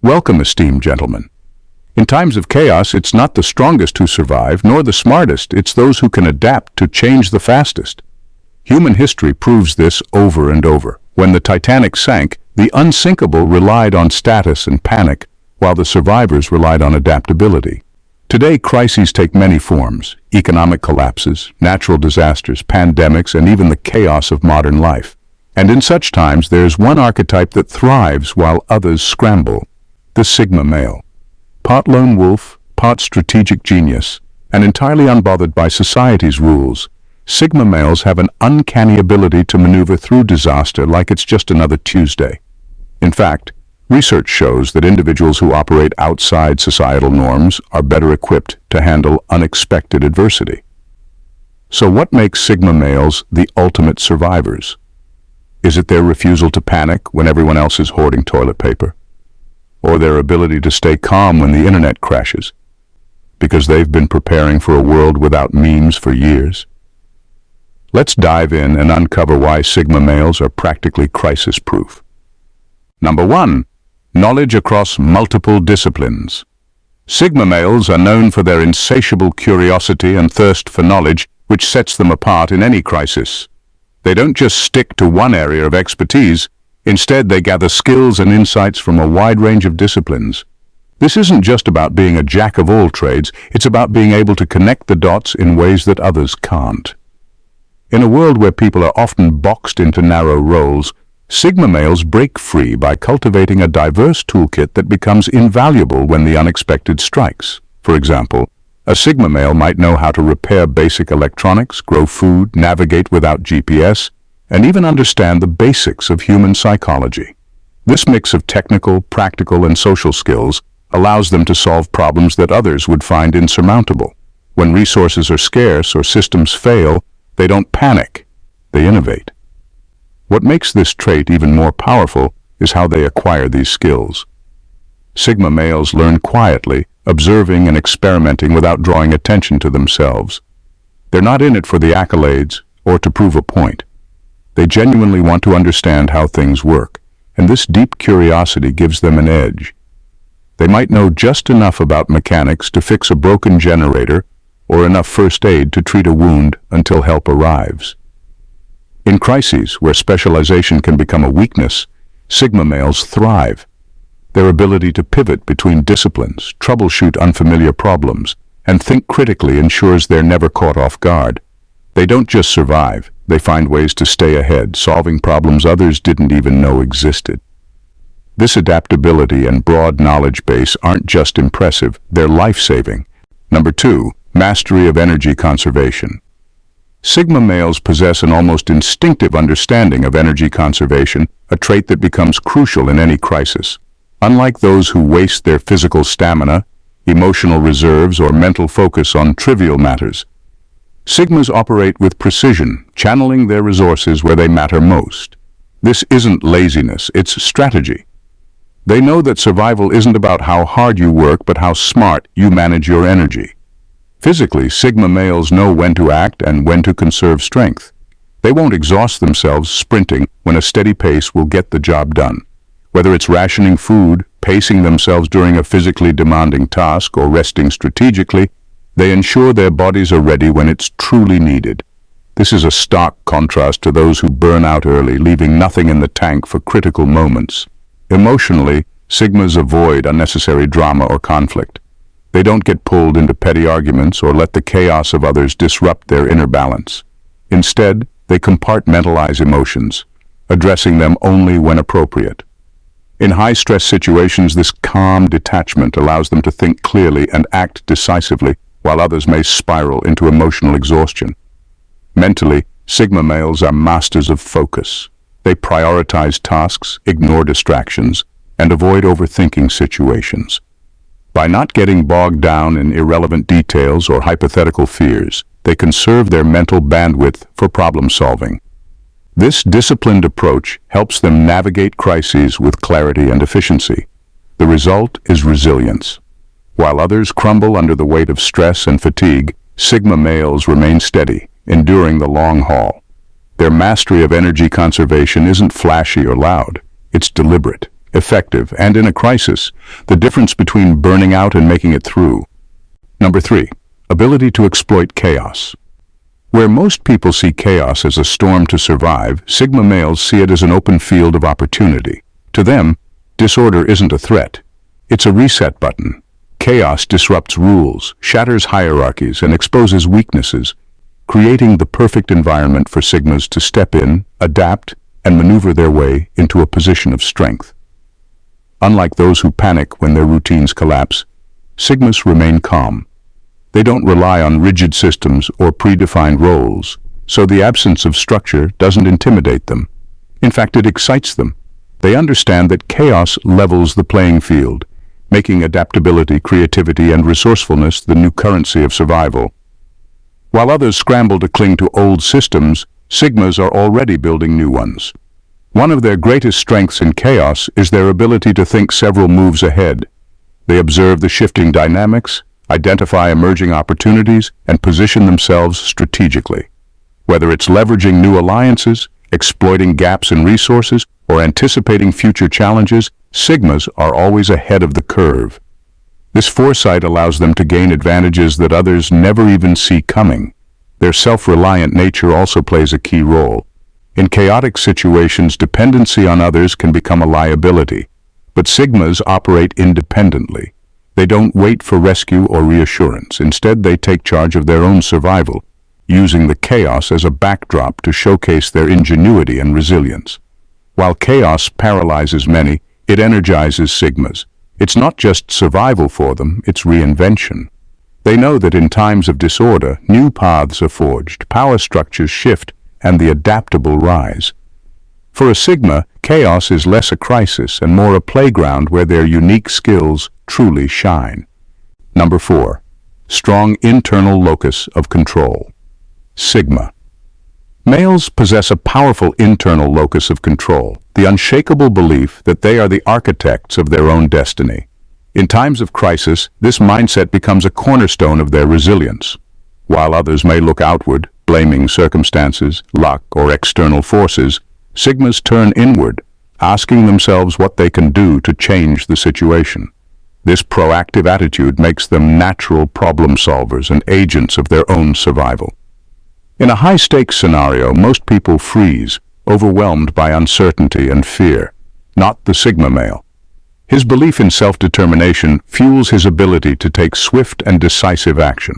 Welcome, esteemed gentlemen. In times of chaos, it's not the strongest who survive, nor the smartest, it's those who can adapt to change the fastest. Human history proves this over and over. When the Titanic sank, the unsinkable relied on status and panic, while the survivors relied on adaptability. Today, crises take many forms: economic collapses, natural disasters, pandemics, and even the chaos of modern life. And in such times, there's one archetype that thrives while others scramble: the Sigma male. Part lone wolf, part strategic genius, and entirely unbothered by society's rules, Sigma males have an uncanny ability to maneuver through disaster like it's just another Tuesday. In fact, research shows that individuals who operate outside societal norms are better equipped to handle unexpected adversity. So what makes Sigma males the ultimate survivors? Is it their refusal to panic when everyone else is hoarding toilet paper? Or their ability to stay calm when the internet crashes? Because they've been preparing for a world without memes for years? Let's dive in and uncover why Sigma males are practically crisis-proof. Number 1. Knowledge across multiple disciplines. Sigma males are known for their insatiable curiosity and thirst for knowledge, which sets them apart in any crisis. They don't just stick to one area of expertise. Instead, they gather skills and insights from a wide range of disciplines. This isn't just about being a jack of all trades, it's about being able to connect the dots in ways that others can't. In a world where people are often boxed into narrow roles, Sigma males break free by cultivating a diverse toolkit that becomes invaluable when the unexpected strikes. For example, a Sigma male might know how to repair basic electronics, grow food, navigate without GPS, and even understand the basics of human psychology. This mix of technical, practical, and social skills allows them to solve problems that others would find insurmountable. When resources are scarce or systems fail, they don't panic, they innovate. What makes this trait even more powerful is how they acquire these skills. Sigma males learn quietly, observing and experimenting without drawing attention to themselves. They're not in it for the accolades or to prove a point. They genuinely want to understand how things work, and this deep curiosity gives them an edge. They might know just enough about mechanics to fix a broken generator or enough first aid to treat a wound until help arrives. In crises where specialization can become a weakness, Sigma males thrive. Their ability to pivot between disciplines, troubleshoot unfamiliar problems, and think critically ensures they're never caught off guard. They don't just survive, they find ways to stay ahead, solving problems others didn't even know existed. This adaptability and broad knowledge base aren't just impressive, they're life-saving. Number 2. Mastery of energy conservation. Sigma males possess an almost instinctive understanding of energy conservation, a trait that becomes crucial in any crisis. Unlike those who waste their physical stamina, emotional reserves, or mental focus on trivial matters, Sigmas operate with precision, channeling their resources where they matter most. This isn't laziness, it's strategy. They know that survival isn't about how hard you work, but how smart you manage your energy. Physically, Sigma males know when to act and when to conserve strength. They won't exhaust themselves sprinting when a steady pace will get the job done. Whether it's rationing food, pacing themselves during a physically demanding task, or resting strategically, they ensure their bodies are ready when it's truly needed. This is a stark contrast to those who burn out early, leaving nothing in the tank for critical moments. Emotionally, Sigmas avoid unnecessary drama or conflict. They don't get pulled into petty arguments or let the chaos of others disrupt their inner balance. Instead, they compartmentalize emotions, addressing them only when appropriate. In high-stress situations, this calm detachment allows them to think clearly and act decisively, while others may spiral into emotional exhaustion. Mentally, Sigma males are masters of focus. They prioritize tasks, ignore distractions, and avoid overthinking situations. By not getting bogged down in irrelevant details or hypothetical fears, they conserve their mental bandwidth for problem solving. This disciplined approach helps them navigate crises with clarity and efficiency. The result is resilience. While others crumble under the weight of stress and fatigue, Sigma males remain steady, enduring the long haul. Their mastery of energy conservation isn't flashy or loud. It's deliberate, effective, and in a crisis, the difference between burning out and making it through. Number 3. Ability to exploit chaos. Where most people see chaos as a storm to survive, Sigma males see it as an open field of opportunity. To them, disorder isn't a threat. It's a reset button. Chaos disrupts rules, shatters hierarchies, and exposes weaknesses, creating the perfect environment for Sigmas to step in, adapt, and maneuver their way into a position of strength. Unlike those who panic when their routines collapse, Sigmas remain calm. They don't rely on rigid systems or predefined roles, so the absence of structure doesn't intimidate them. In fact, it excites them. They understand that chaos levels the playing field, making adaptability, creativity, and resourcefulness the new currency of survival. While others scramble to cling to old systems, Sigmas are already building new ones. One of their greatest strengths in chaos is their ability to think several moves ahead. They observe the shifting dynamics, identify emerging opportunities, and position themselves strategically. Whether it's leveraging new alliances, exploiting gaps in resources, or anticipating future challenges, Sigmas are always ahead of the curve. This foresight allows them to gain advantages that others never even see coming. Their self-reliant nature also plays a key role. In chaotic situations, dependency on others can become a liability, but Sigmas operate independently. They don't wait for rescue or reassurance. Instead, they take charge of their own survival, using the chaos as a backdrop to showcase their ingenuity and resilience. While chaos paralyzes many, it energizes Sigmas. It's not just survival for them, it's reinvention. They know that in times of disorder, new paths are forged, power structures shift, and the adaptable rise. For a Sigma, chaos is less a crisis and more a playground where their unique skills truly shine. Number 4. Strong internal locus of control. Sigma. Males possess a powerful internal locus of control, the unshakable belief that they are the architects of their own destiny. In times of crisis, this mindset becomes a cornerstone of their resilience. While others may look outward, blaming circumstances, luck, or external forces, Sigmas turn inward, asking themselves what they can do to change the situation. This proactive attitude makes them natural problem solvers and agents of their own survival. In a high-stakes scenario, most people freeze, overwhelmed by uncertainty and fear, not the Sigma male. His belief in self-determination fuels his ability to take swift and decisive action.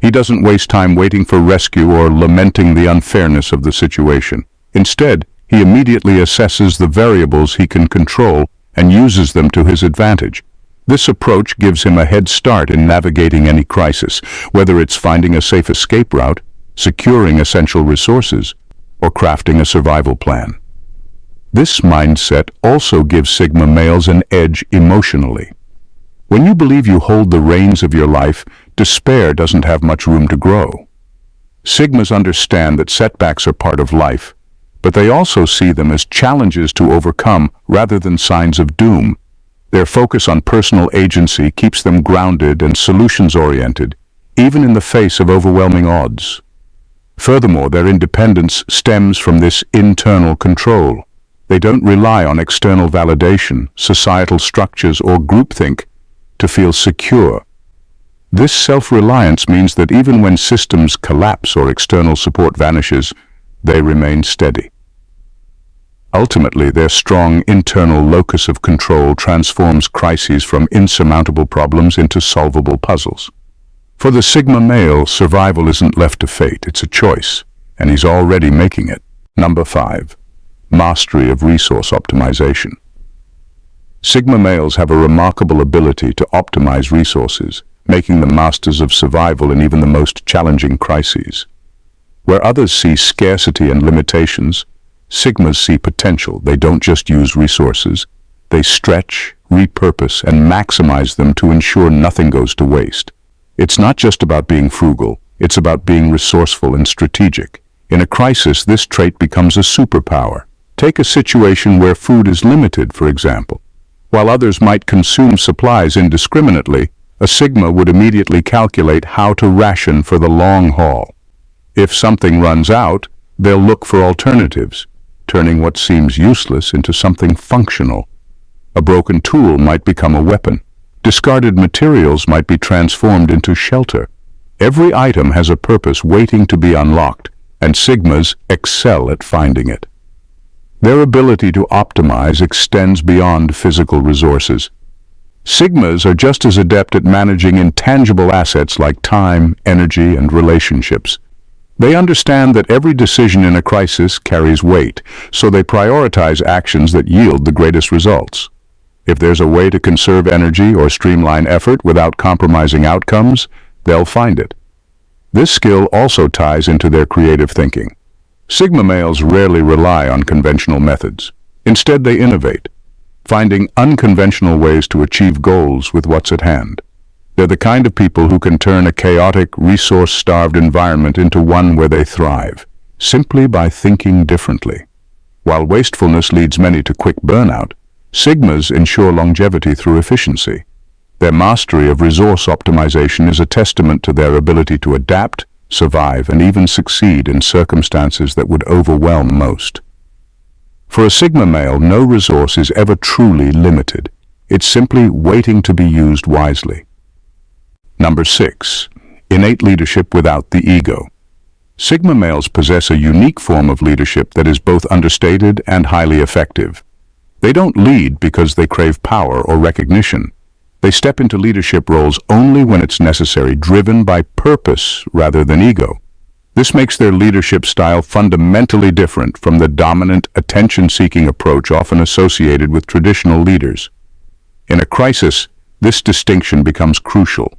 He doesn't waste time waiting for rescue or lamenting the unfairness of the situation. Instead, he immediately assesses the variables he can control and uses them to his advantage. This approach gives him a head start in navigating any crisis, whether it's finding a safe escape route, securing essential resources, or crafting a survival plan. This mindset also gives Sigma males an edge emotionally. When you believe you hold the reins of your life, despair doesn't have much room to grow. Sigmas understand that setbacks are part of life, but they also see them as challenges to overcome rather than signs of doom. Their focus on personal agency keeps them grounded and solutions-oriented, even in the face of overwhelming odds. Furthermore, their independence stems from this internal control. They don't rely on external validation, societal structures, or groupthink to feel secure. This self-reliance means that even when systems collapse or external support vanishes, they remain steady. Ultimately, their strong internal locus of control transforms crises from insurmountable problems into solvable puzzles. For the Sigma male, survival isn't left to fate, it's a choice, and he's already making it. Number 5. Mastery of resource optimization. Sigma males have a remarkable ability to optimize resources, making them masters of survival in even the most challenging crises. Where others see scarcity and limitations, Sigmas see potential. They don't just use resources, they stretch, repurpose, and maximize them to ensure nothing goes to waste. It's not just about being frugal, it's about being resourceful and strategic. In a crisis, this trait becomes a superpower. Take a situation where food is limited, for example. While others might consume supplies indiscriminately, a Sigma would immediately calculate how to ration for the long haul. If something runs out, they'll look for alternatives, turning what seems useless into something functional. A broken tool might become a weapon. Discarded materials might be transformed into shelter. Every item has a purpose waiting to be unlocked, and Sigmas excel at finding it. Their ability to optimize extends beyond physical resources. Sigmas are just as adept at managing intangible assets like time, energy, and relationships. They understand that every decision in a crisis carries weight, so they prioritize actions that yield the greatest results. If there's a way to conserve energy or streamline effort without compromising outcomes, they'll find it. This skill also ties into their creative thinking. Sigma males rarely rely on conventional methods. Instead, they innovate, finding unconventional ways to achieve goals with what's at hand. They're the kind of people who can turn a chaotic, resource-starved environment into one where they thrive, simply by thinking differently. While wastefulness leads many to quick burnout, Sigmas ensure longevity through efficiency. Their mastery of resource optimization is a testament to their ability to adapt, survive, and even succeed in circumstances that would overwhelm most. For a Sigma male, no resource is ever truly limited. It's simply waiting to be used wisely. Number 6. Innate leadership without the ego. Sigma males possess a unique form of leadership that is both understated and highly effective. They don't lead because they crave power or recognition. They step into leadership roles only when it's necessary, driven by purpose rather than ego. This makes their leadership style fundamentally different from the dominant, attention-seeking approach often associated with traditional leaders. In a crisis, this distinction becomes crucial.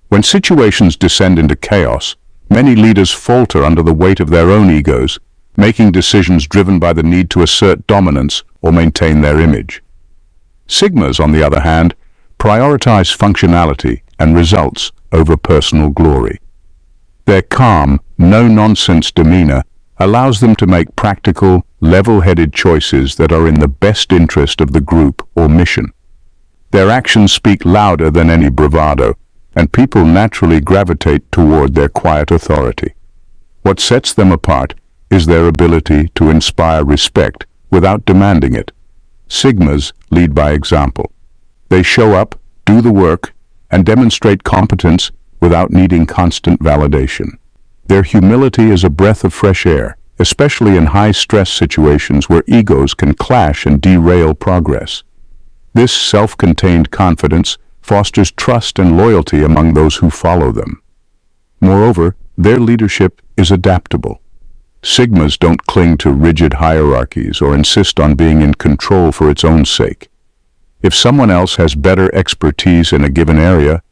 When situations descend into chaos, many leaders falter under the weight of their own egos, making decisions driven by the need to assert dominance or maintain their image. Sigmas, on the other hand, prioritize functionality and results over personal glory. Their calm, no-nonsense demeanor allows them to make practical, level-headed choices that are in the best interest of the group or mission. Their actions speak louder than any bravado, and people naturally gravitate toward their quiet authority. What sets them apart is their ability to inspire respect without demanding it. Sigmas lead by example. They show up, do the work, and demonstrate competence without needing constant validation. Their humility is a breath of fresh air, especially in high-stress situations where egos can clash and derail progress. This self-contained confidence fosters trust and loyalty among those who follow them. Moreover, their leadership is adaptable. Sigmas don't cling to rigid hierarchies or insist on being in control for its own sake. If someone else has better expertise in a given area,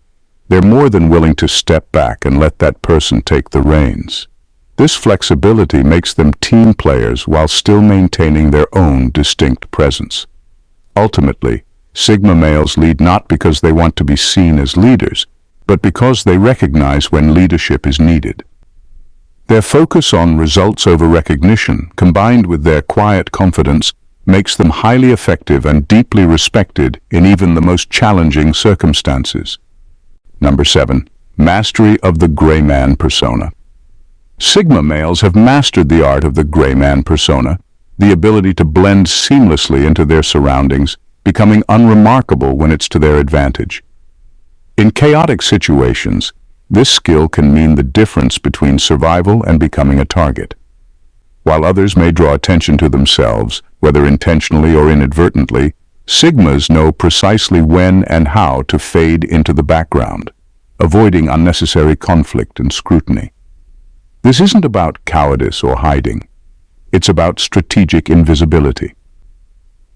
they're more than willing to step back and let that person take the reins. This flexibility makes them team players while still maintaining their own distinct presence. Ultimately, Sigma males lead not because they want to be seen as leaders, but because they recognize when leadership is needed. Their focus on results over recognition, combined with their quiet confidence, makes them highly effective and deeply respected in even the most challenging circumstances. Number 7. Mastery of the greyman persona. Sigma males have mastered the art of the greyman persona, the ability to blend seamlessly into their surroundings, becoming unremarkable when it's to their advantage. In chaotic situations, this skill can mean the difference between survival and becoming a target. While others may draw attention to themselves, whether intentionally or inadvertently, Sigmas know precisely when and how to fade into the background, avoiding unnecessary conflict and scrutiny. This isn't about cowardice or hiding. It's about strategic invisibility.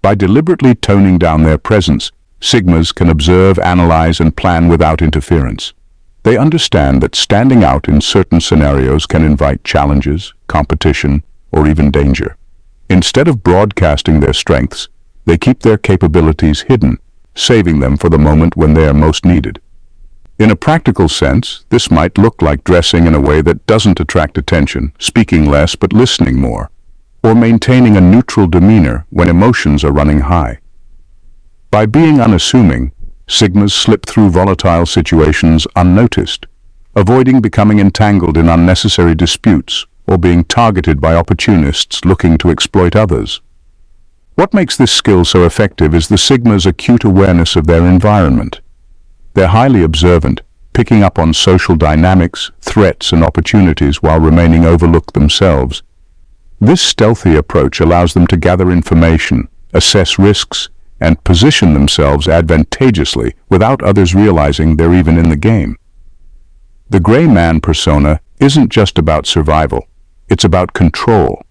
By deliberately toning down their presence, Sigmas can observe, analyze, and plan without interference. They understand that standing out in certain scenarios can invite challenges, competition, or even danger. Instead of broadcasting their strengths, they keep their capabilities hidden, saving them for the moment when they are most needed. In a practical sense, this might look like dressing in a way that doesn't attract attention, speaking less but listening more, or maintaining a neutral demeanor when emotions are running high. By being unassuming, Sigmas slip through volatile situations unnoticed, avoiding becoming entangled in unnecessary disputes or being targeted by opportunists looking to exploit others. What makes this skill so effective is the Sigma's acute awareness of their environment. They're highly observant, picking up on social dynamics, threats, and opportunities while remaining overlooked themselves. This stealthy approach allows them to gather information, assess risks, and position themselves advantageously without others realizing they're even in the game. The gray man persona isn't just about survival, it's about control.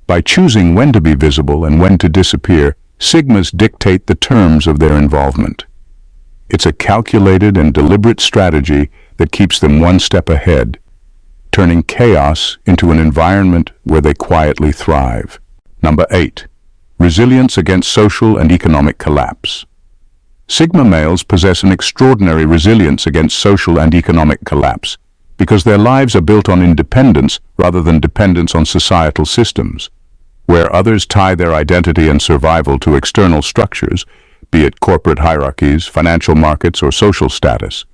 By choosing when to be visible and when to disappear, Sigmas dictate the terms of their involvement. It's a calculated and deliberate strategy that keeps them one step ahead, turning chaos into an environment where they quietly thrive. Number 8. Resilience against social and economic collapse. Sigma males possess an extraordinary resilience against social and economic collapse because their lives are built on independence rather than dependence on societal systems. Where others tie their identity and survival to external structures, be it corporate hierarchies, financial markets, or social status,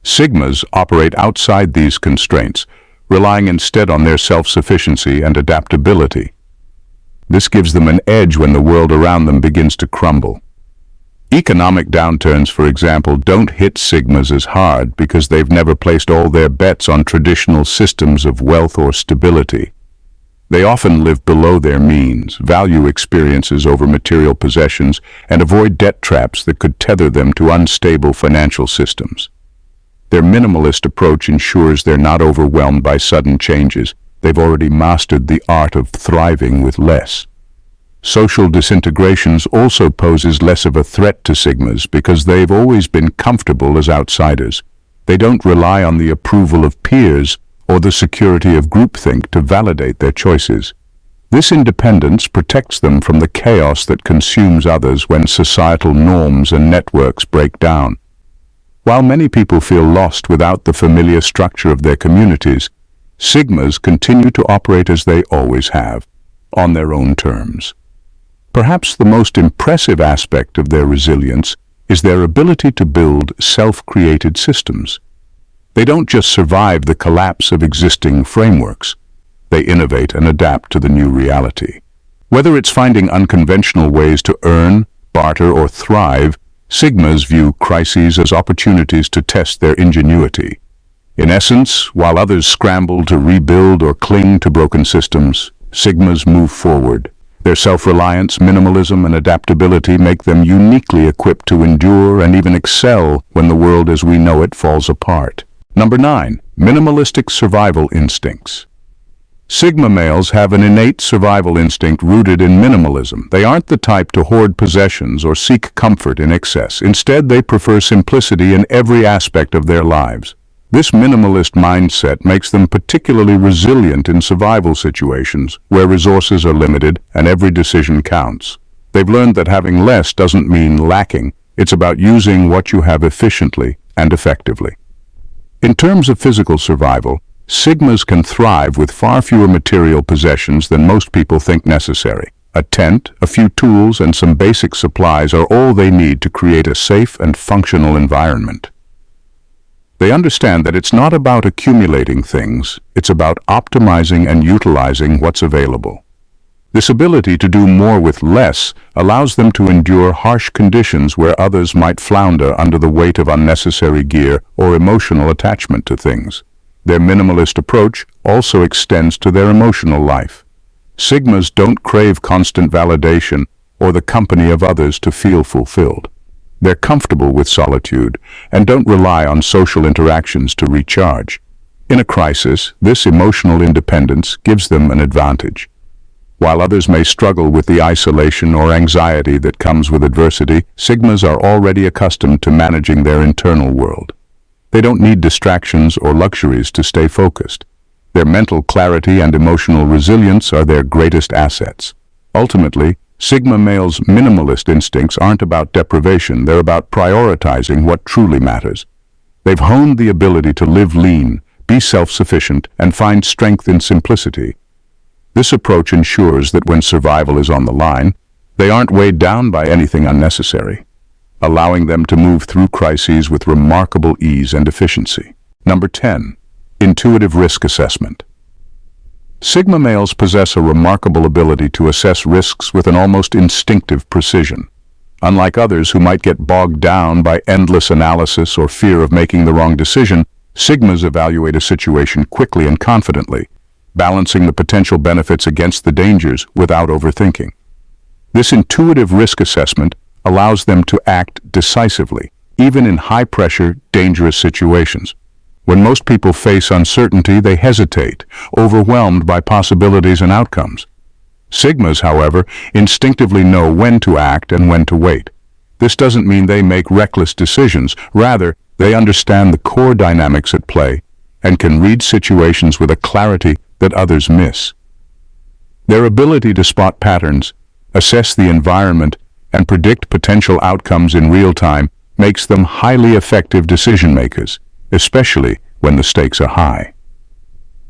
Sigmas operate outside these constraints, relying instead on their self-sufficiency and adaptability. This gives them an edge when the world around them begins to crumble. Economic downturns, for example, don't hit Sigmas as hard because they've never placed all their bets on traditional systems of wealth or stability. They often live below their means, value experiences over material possessions, and avoid debt traps that could tether them to unstable financial systems. Their minimalist approach ensures they're not overwhelmed by sudden changes. They've already mastered the art of thriving with less. Social disintegrations also poses less of a threat to Sigmas because they've always been comfortable as outsiders. They don't rely on the approval of peers or the security of groupthink to validate their choices. This independence protects them from the chaos that consumes others when societal norms and networks break down. While many people feel lost without the familiar structure of their communities, Sigmas continue to operate as they always have, on their own terms. Perhaps the most impressive aspect of their resilience is their ability to build self-created systems. They don't just survive the collapse of existing frameworks. They innovate and adapt to the new reality. Whether it's finding unconventional ways to earn, barter, or thrive, Sigmas view crises as opportunities to test their ingenuity. In essence, while others scramble to rebuild or cling to broken systems, Sigmas move forward. Their self-reliance, minimalism, and adaptability make them uniquely equipped to endure and even excel when the world as we know it falls apart. Number 9. Minimalistic survival instincts. Sigma males have an innate survival instinct rooted in minimalism. They aren't the type to hoard possessions or seek comfort in excess. Instead, they prefer simplicity in every aspect of their lives. This minimalist mindset makes them particularly resilient in survival situations where resources are limited and every decision counts. They've learned that having less doesn't mean lacking. It's about using what you have efficiently and effectively. In terms of physical survival, Sigmas can thrive with far fewer material possessions than most people think necessary. A tent, a few tools, and some basic supplies are all they need to create a safe and functional environment. They understand that it's not about accumulating things, it's about optimizing and utilizing what's available. This ability to do more with less allows them to endure harsh conditions where others might flounder under the weight of unnecessary gear or emotional attachment to things. Their minimalist approach also extends to their emotional life. Sigmas don't crave constant validation or the company of others to feel fulfilled. They're comfortable with solitude and don't rely on social interactions to recharge. In a crisis, this emotional independence gives them an advantage. While others may struggle with the isolation or anxiety that comes with adversity, Sigmas are already accustomed to managing their internal world. They don't need distractions or luxuries to stay focused. Their mental clarity and emotional resilience are their greatest assets. Ultimately, Sigma males' minimalist instincts aren't about deprivation, they're about prioritizing what truly matters. They've honed the ability to live lean, be self-sufficient, and find strength in simplicity. This approach ensures that when survival is on the line, they aren't weighed down by anything unnecessary, allowing them to move through crises with remarkable ease and efficiency. Number 10. Intuitive risk assessment. Sigma males possess a remarkable ability to assess risks with an almost instinctive precision. Unlike others who might get bogged down by endless analysis or fear of making the wrong decision, Sigmas evaluate a situation quickly and confidently, balancing the potential benefits against the dangers without overthinking. This intuitive risk assessment allows them to act decisively, even in high-pressure, dangerous situations. When most people face uncertainty, they hesitate, overwhelmed by possibilities and outcomes. Sigmas, however, instinctively know when to act and when to wait. This doesn't mean they make reckless decisions. Rather, they understand the core dynamics at play and can read situations with a clarity that others miss. Their ability to spot patterns, assess the environment, and predict potential outcomes in real time makes them highly effective decision makers, especially when the stakes are high.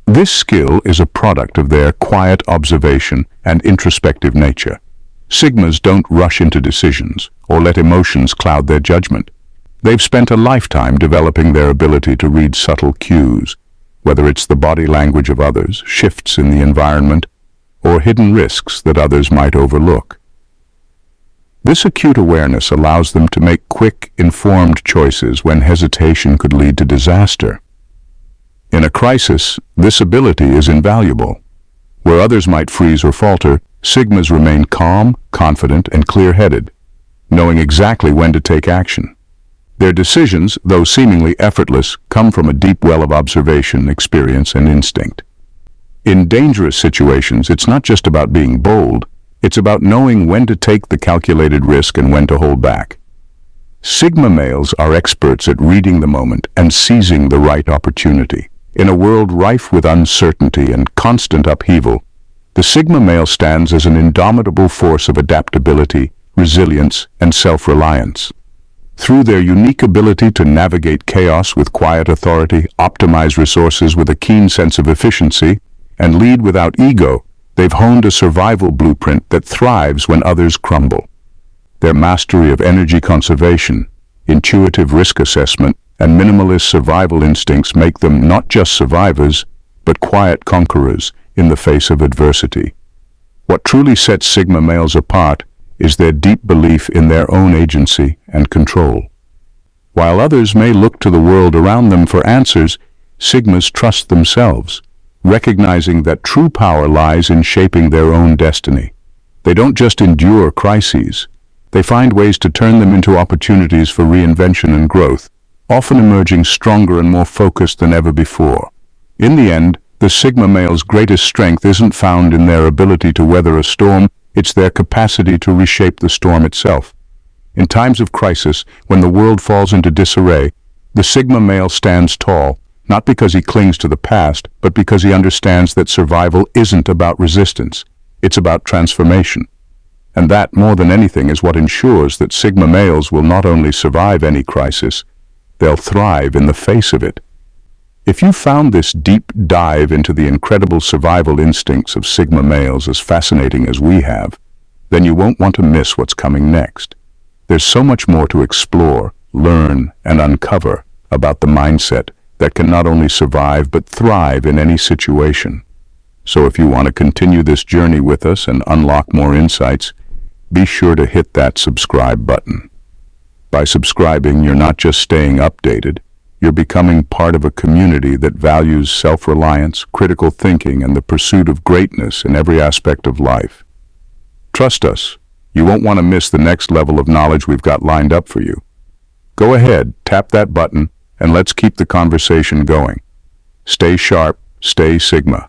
This skill is a product of their quiet observation and introspective nature. Sigmas don't rush into decisions or let emotions cloud their judgment. They've spent a lifetime developing their ability to read subtle cues, whether it's the body language of others, shifts in the environment, or hidden risks that others might overlook. This acute awareness allows them to make quick, informed choices when hesitation could lead to disaster. In a crisis, this ability is invaluable. Where others might freeze or falter, Sigmas remain calm, confident, and clear-headed, knowing exactly when to take action. Their decisions, though seemingly effortless, come from a deep well of observation, experience, and instinct. In dangerous situations, it's not just about being bold, it's about knowing when to take the calculated risk and when to hold back. Sigma males are experts at reading the moment and seizing the right opportunity. In a world rife with uncertainty and constant upheaval, the Sigma male stands as an indomitable force of adaptability, resilience, and self-reliance. Through their unique ability to navigate chaos with quiet authority, optimize resources with a keen sense of efficiency, and lead without ego, they've honed a survival blueprint that thrives when others crumble. Their mastery of energy conservation, intuitive risk assessment, and minimalist survival instincts make them not just survivors, but quiet conquerors in the face of adversity. What truly sets Sigma males apart is their deep belief in their own agency and control. While others may look to the world around them for answers, Sigmas trust themselves, recognizing that true power lies in shaping their own destiny. They don't just endure crises, they find ways to turn them into opportunities for reinvention and growth, often emerging stronger and more focused than ever before. In the end, the Sigma male's greatest strength isn't found in their ability to weather a storm, it's their capacity to reshape the storm itself. In times of crisis, when the world falls into disarray, the Sigma male stands tall, not because he clings to the past, but because he understands that survival isn't about resistance, it's about transformation. And that, more than anything, is what ensures that Sigma males will not only survive any crisis, they'll thrive in the face of it. If you found this deep dive into the incredible survival instincts of Sigma males as fascinating as we have, then you won't want to miss what's coming next. There's so much more to explore, learn, and uncover about the mindset that can not only survive but thrive in any situation. So if you want to continue this journey with us and unlock more insights, be sure to hit that subscribe button. By subscribing, you're not just staying updated, you're becoming part of a community that values self-reliance, critical thinking, and the pursuit of greatness in every aspect of life. Trust us, you won't want to miss the next level of knowledge we've got lined up for you. Go ahead, tap that button, and let's keep the conversation going. Stay sharp, stay Sigma.